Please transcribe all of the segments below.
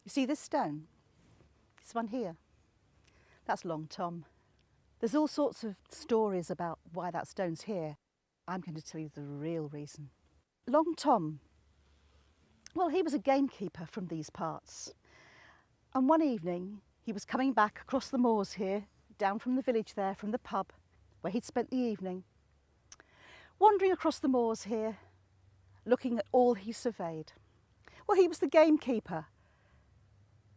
You see this stone? This one here? That's Long Tom. There's all sorts of stories about why that stone's here. I'm going to tell you the real reason. Long Tom, well, he was a gamekeeper from these parts. And one evening, he was coming back across the moors here, down from the village there, from the pub, where he'd spent the evening, wandering across the moors here, looking at all he surveyed. Well, he was the gamekeeper.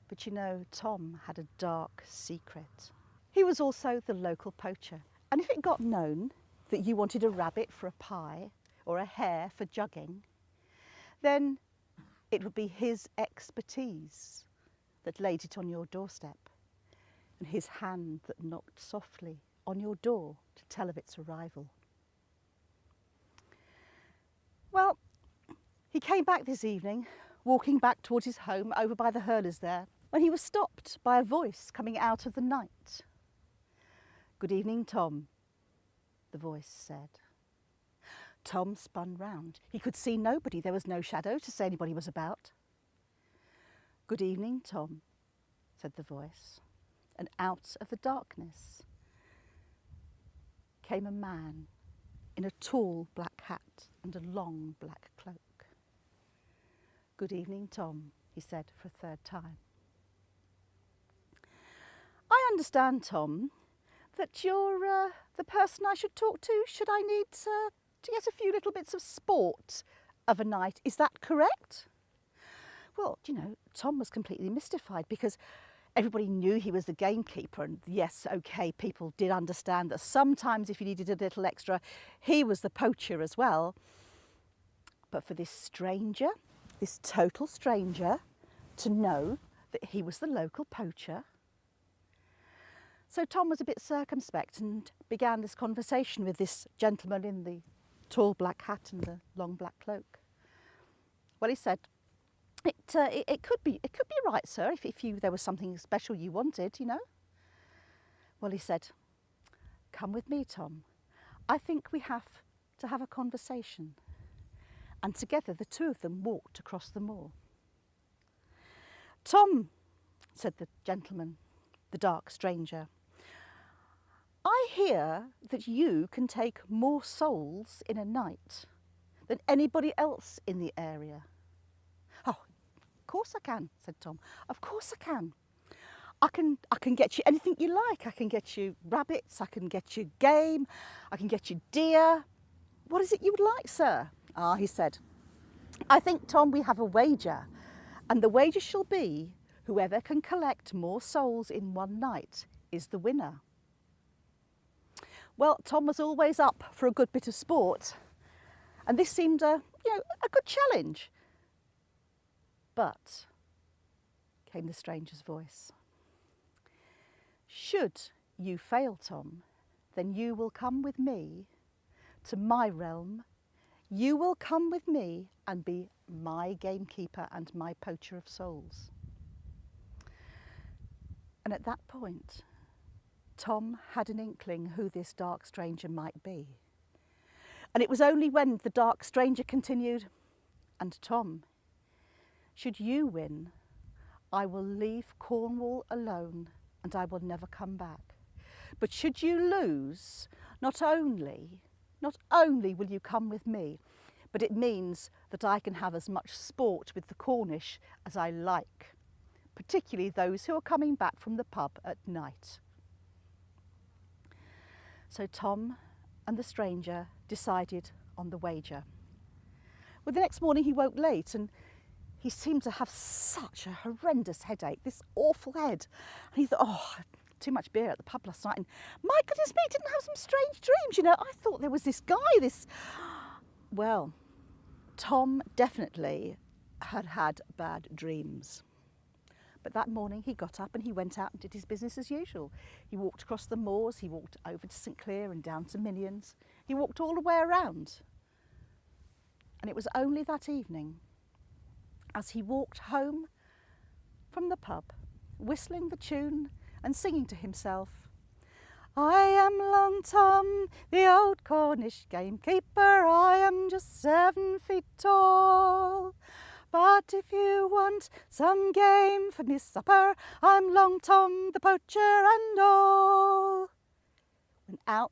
But you know, Tom had a dark secret. He was also the local poacher. And if it got known that you wanted a rabbit for a pie or a hare for jugging, then it would be his expertise that laid it on your doorstep and his hand that knocked softly on your door to tell of its arrival. Well, he came back this evening, walking back towards his home over by the hurlers there, when he was stopped by a voice coming out of the night. "Good evening, Tom," the voice said. Tom spun round. He could see nobody. There was no shadow to say anybody was about. "Good evening, Tom," said the voice. And out of the darkness came a man in a tall black hat and a long black cloak. "Good evening, Tom," he said for a third time. "I understand, Tom, that you're the person I should talk to should I need to get a few little bits of sport of a night. Is that correct?" Well, you know, Tom was completely mystified because everybody knew he was the gamekeeper, and yes, okay, people did understand that sometimes if you needed a little extra, he was the poacher as well. But for this stranger, this total stranger, to know that he was the local poacher. So Tom was a bit circumspect and began this conversation with this gentleman in the tall black hat and the long black cloak. Well, he said, It could be right, sir, if there was something special you wanted, you know." Well, he said, "Come with me, Tom. I think we have to have a conversation." And together the two of them walked across the moor. "Tom," said the gentleman, the dark stranger, "I hear that you can take more souls in a night than anybody else in the area." "Oh, of course I can," said Tom. "Of course I can. I can get you anything you like. I can get you rabbits, I can get you game, I can get you deer. What is it you would like, sir?" "Ah," he said, "I think, Tom, we have a wager, and the wager shall be whoever can collect more souls in one night is the winner." Well, Tom was always up for a good bit of sport, and this seemed a good challenge. But came the stranger's voice. "Should you fail, Tom, then you will come with me to my realm. You will come with me and be my gamekeeper and my poacher of souls." And at that point, Tom had an inkling who this dark stranger might be. And it was only when the dark stranger continued, "And Tom, should you win, I will leave Cornwall alone and I will never come back. But should you lose, not only will you come with me, but it means that I can have as much sport with the Cornish as I like, particularly those who are coming back from the pub at night." So Tom and the stranger decided on the wager. Well, the next morning he woke late and he seemed to have such a horrendous headache, this awful head. And he thought, "Oh, too much beer at the pub last night. And my goodness me, didn't have some strange dreams, you know. I thought there was this guy, Well, Tom definitely had bad dreams. But that morning he got up and he went out and did his business as usual. He walked across the moors, he walked over to St Cleer and down to Minions. He walked all the way around. And it was only that evening, as he walked home from the pub, whistling the tune and singing to himself, "I am Long Tom, the old Cornish gamekeeper. I am just 7 feet tall. But if you want some game for me supper, I'm Long Tom the poacher and all. And out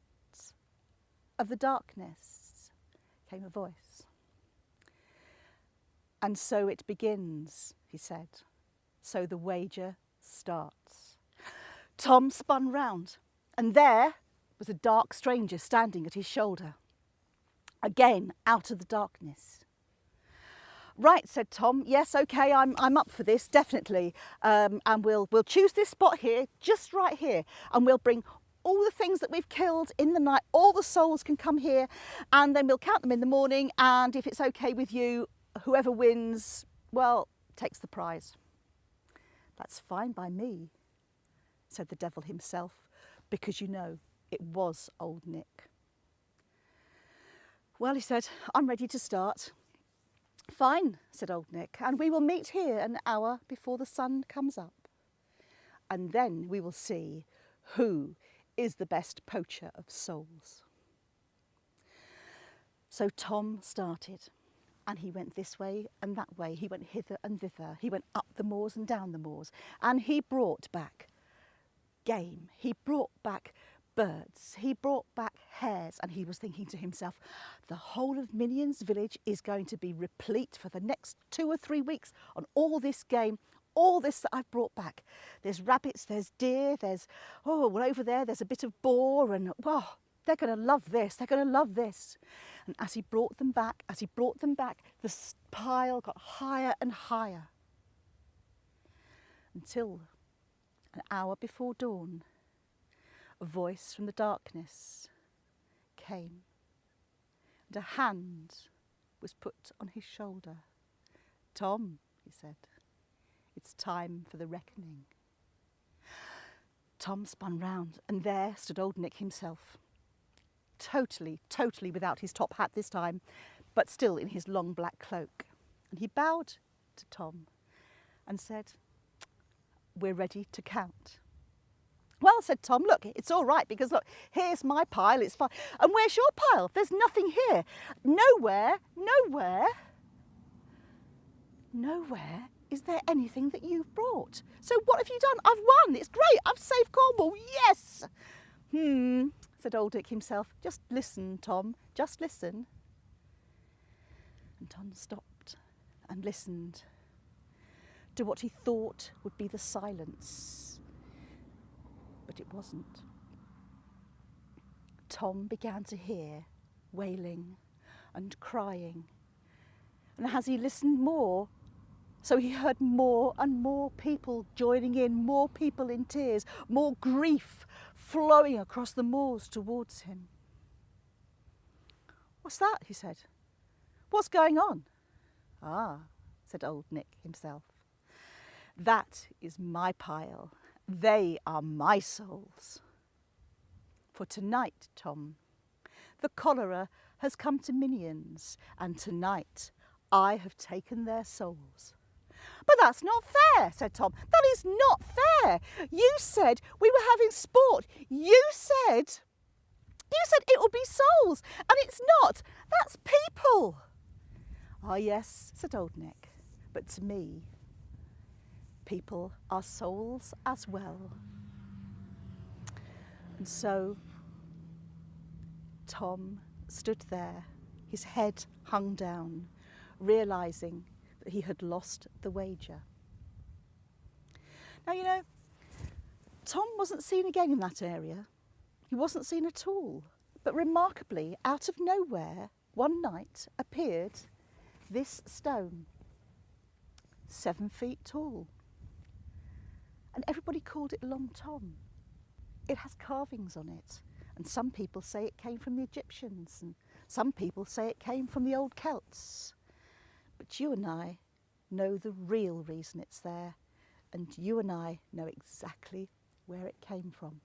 of the darkness came a voice. And so it begins, he said. So the wager starts. Tom spun round, and there was a dark stranger standing at his shoulder. Again, out of the darkness. Right, said Tom. Yes, okay, I'm up for this, definitely. And we'll choose this spot here, just right here, and we'll bring all the things that we've killed in the night. All the souls can come here, and then we'll count them in the morning. And if it's okay with you, whoever wins, well, takes the prize. That's fine by me, said the devil himself, because you know it was old Nick. Well, he said, I'm ready to start. Fine, said old Nick, and we will meet here an hour before the sun comes up. And then we will see who is the best poacher of souls. So Tom started, and he went this way and that way. He went hither and thither. He went up the moors and down the moors, and he brought back game. He brought back birds. He brought back hares, and he was thinking to himself, the whole of Minions Village is going to be replete for the next 2 or 3 weeks on all this game, all this that I've brought back. There's rabbits, there's deer, there's, oh, well, over there's a bit of boar, and, wow, they're going to love this, they're going to love this. And as he brought them back, the pile got higher and higher, until an hour before dawn, a voice from the darkness came, and a hand was put on his shoulder. Tom, he said, it's time for the reckoning. Tom spun round, and there stood old Nick himself, totally without his top hat this time, but still in his long black cloak. And he bowed to Tom and said, we're ready to count. Well, said Tom, look, it's all right, because look, here's my pile, it's fine. And where's your pile? There's nothing here. Nowhere is there anything that you've brought. So what have you done? I've won, it's great, I've saved Cornwall, yes. Said old Dick himself. Just listen, Tom, just listen. And Tom stopped and listened to what he thought would be the silence. But it wasn't. Tom began to hear wailing and crying. And as he listened more, so he heard more and more people joining in, more people in tears, more grief flowing across the moors towards him. What's that? He said. What's going on? Ah, said old Nick himself. That is my pile. They are my souls. For tonight, Tom, the cholera has come to Minions, and tonight I have taken their souls. But that's not fair, said Tom. That is not fair. You said we were having sport. You said it would be souls, and it's not. That's people. Ah, yes, said old Nick, but to me, people are souls as well. And so Tom stood there, his head hung down, realising that he had lost the wager. Now, you know, Tom wasn't seen again in that area. He wasn't seen at all. But remarkably, out of nowhere, one night appeared this stone, 7 feet tall. And everybody called it Long Tom. It has carvings on it, and some people say it came from the Egyptians, and some people say it came from the old Celts. But you and I know the real reason it's there, and you and I know exactly where it came from.